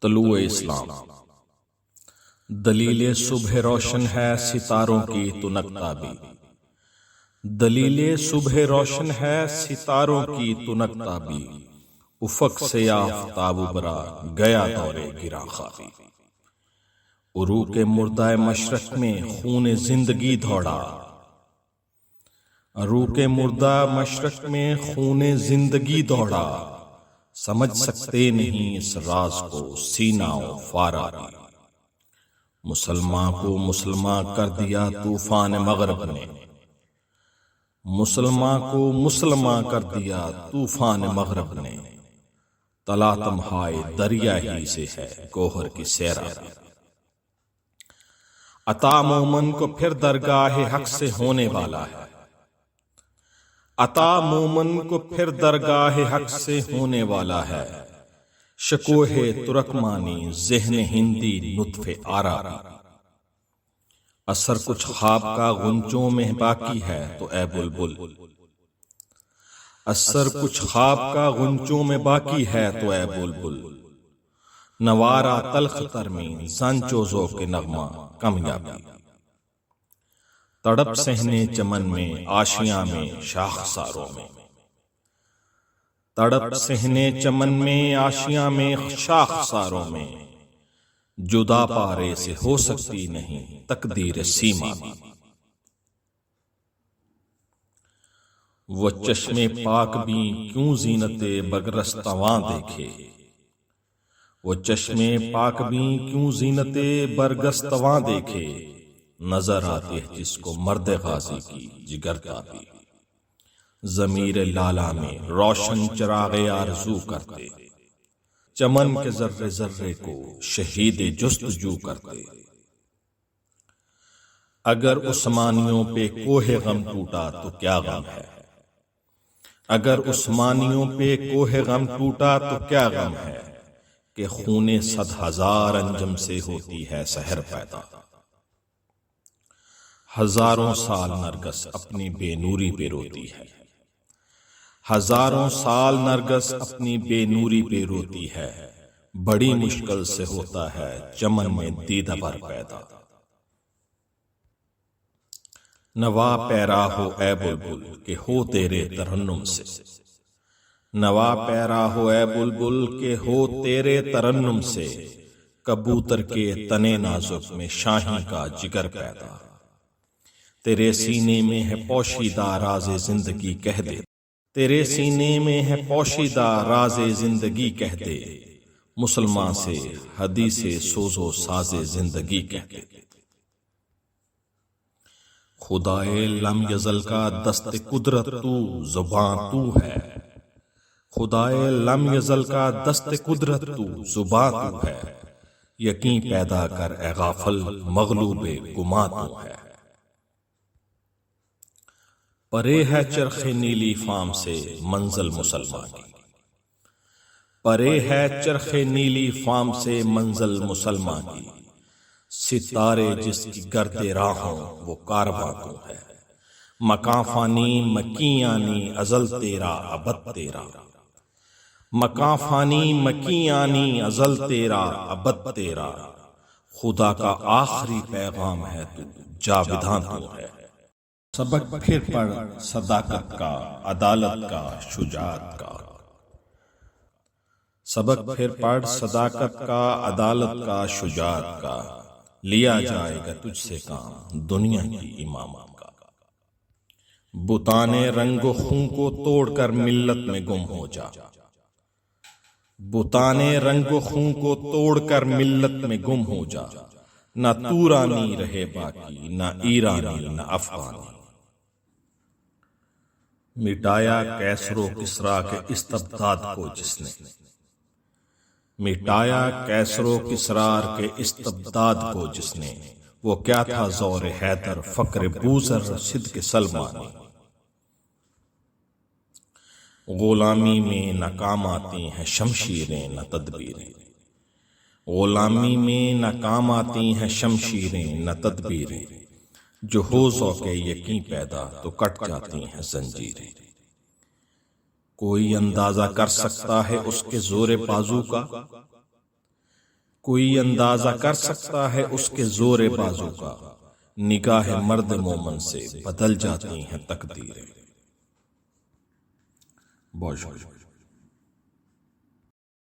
طلوع اسلام۔ دلیل صبح روشن ہے ستاروں کی تنک تابی، دلیل صبح روشن ہے ستاروں کی تنک تابی، افق سے آفتاب ابھرا گیا دور گراں خوابی، عروق مردہ مشرق میں خون زندگی دوڑا، عروق مردہ مشرق میں خون زندگی دوڑا، سمجھ سکتے نہیں اس راز کو سینہ و فارابی، مسلمان کو مسلمان کر دیا طوفان مغرب نے، مسلمان کو مسلمان کر دیا طوفان مغرب نے، تلاطم ہائے دریا ہی سے ہے گوہر کی سیرابی، عطا مومن کو پھر درگاہ حق سے ہونے والا ہے، عطا مومن کو پھر درگاہ حق سے ہونے والا ہے، شکوہ ترکمانی ذہن ہندی نطف آرابی، اثر کچھ خواب کا غنچوں میں باقی ہے تو اے بلبل، اثر کچھ خواب کا غنچوں میں باقی ہے تو اے بلبل، نوارا تلخ ترمین زنچو ذوق نغمہ کامیابی، تڑپ سہنے چمن میں آشیاں میں شاخساروں میں، تڑپ سہنے چمن میں آشیاں میں شاخساروں میں، جدا پارے سے ہو سکتی نہیں تقدیر سیما بھی، وہ چشمے پاک بھی کیوں زینت برگستواں دیکھے، وہ چشمے پاک بھی کیوں زینت برگستواں دیکھے، نظر آتے جس کو مرد غازی کی جگر تابی، ضمیر لالا میں روشن چراغ آرزو کرتے، چمن کے ذرے ذرے کو شہید جستجو کرتے، اگر عثمانیوں پہ کوہ غم ٹوٹا تو کیا غم ہے، اگر عثمانیوں پہ کوہ غم ٹوٹا تو کیا غم ہے، کہ خون 100,000 انجم سے ہوتی ہے سحر پیدا، ہزاروں سال نرگس اپنی بے نوری پہ روتی ہے، ہزاروں سال نرگس اپنی بے نوری پہ روتی ہے، بڑی مشکل سے ہوتا ہے چمن میں دیدہ بھر پیدا، نوا پیرا ہو اے بلبل کہ ہو تیرے ترنم سے، نوا پیرا ہو اے بلبل کہ ہو تیرے ترنم سے، کبوتر کے تنے نازک میں شاہی کا جگر پیدا، تیرے سینے میں ہے پوشیدہ راز زندگی کہہ دے، تیرے سینے میں ہے پوشیدہ راز زندگی کہہ دے، مسلمان سے حدیث سوز و ساز زندگی کہہ دے، خدائے لم یزل کا دست قدرت تو زبان تو ہے، خدائے لم یزل کا دست قدرت تو زبان تو ہے، یقین پیدا کر اے غافل مغلوب گماں تو ہے، پرے ہے چرخ نیلی فام سے منزل مسلمان کی، پرے ہے چرخ نیلی فام سے منزل مسلمان کی، ستارے جس کی گرد راہوں وہ کارواں تو ہے، مکاں فانی مکیانی ازل تیرا ابد تیرا، مکاں فانی مکیانی ازل تیرا ابد تیرا، خدا کا آخری پیغام ہے تو جاوداں تو ہے، سبق پھر پڑھ صداقت کا عدالت کا شجاعت کا، سبق پھر پڑھ صداقت کا عدالت کا شجاعت کا، لیا جائے گا تجھ سے کام دنیا کی امامت کا، بتانے رنگ و خون کو توڑ کر ملت میں گم ہو جا، بتانے رنگ و خون کو توڑ کر ملت میں گم ہو جا، نہ تورانی رہے باقی نہ ایرانی نہ افغانی، مٹایا کیسر و کسریٰ کے استبداد کو جس نے، مٹایا کیسر و کسریٰ کے استبداد کو جس نے، وہ کیا تھا زور حیدر فقر بوذر رشید کے سلمانی، غلامی میں ناکام آتی ہیں شمشیریں نہ تدبیریں، غلامی میں ناکام آتی ہیں شمشیریں نہ تدبیریں، جو ہو ذوق یقین پیدا تو کٹ جاتی ہیں زنجیریں، کوئی اندازہ کر سکتا ہے اس کے زور بازو کا، کوئی اندازہ کر سکتا ہے اس کے زور بازو کا، نگاہ مرد مومن سے بدل جاتی ہیں تقدیریں۔ بہت شکریہ۔